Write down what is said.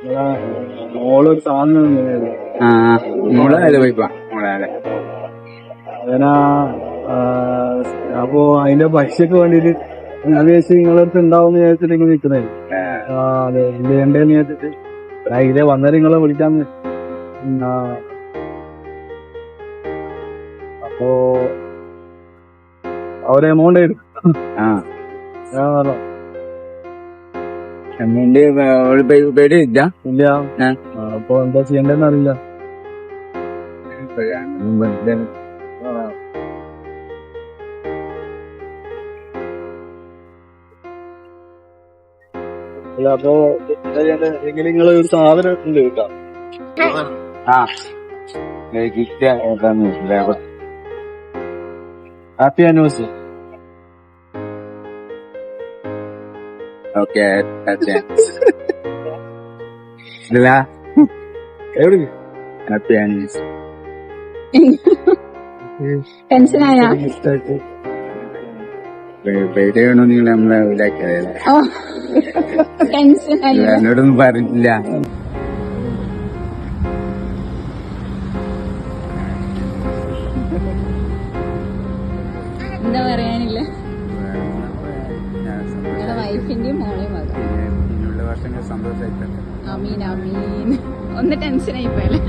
മോളൊരു സാധനം മോളെ പോയിപ്പാ മോളെ അങ്ങനെ അപ്പൊ അതിന്റെ പൈസക്ക് വേണ്ടിട്ട് ഞാൻ വിചാരിച്ചു നിങ്ങളടുത്ത് ഉണ്ടാവുമെന്ന് വിചാരിച്ചിട്ട് ഇങ്ങനെ നിൽക്കുന്നേ. അതെ എന്ത് ചെയ്യണ്ടേന്ന് വിചാരിച്ചിട്ട് ഇതിലെ വന്നേരം നിങ്ങളെ വിളിക്കാന്ന്. അപ്പോ അവരെ എമൗണ്ട് എടുക്കും. പേടിയില്ല. ഇല്ല. അപ്പൊ എന്താ ചെയ്യണ്ടെന്ന് അറിയില്ല. അല്ല അപ്പൊ എങ്ങനെ നിങ്ങള് ഒരു സാധനം ഉണ്ട് കേട്ടോ. Happy anniversary. ഓക്കെ എവിടെ ഹാപ്പി ആനിവേഴ്സറി. ടെൻഷനായോ? പേടിയാണോ നിങ്ങൾ നമ്മളെ ഇതാക്കിയതല്ലേ? എന്നോടൊന്നും പറഞ്ഞില്ല. എന്താ പറയാനില്ല. നിങ്ങളുടെ വൈഫിന്റെയും മോളെയും മകം. വർഷങ്ങൾ സന്തോഷമായിട്ടുണ്ട്. അമീൻ അമീൻ. ഒന്ന് ടെൻഷനായി പോയല്ലേ.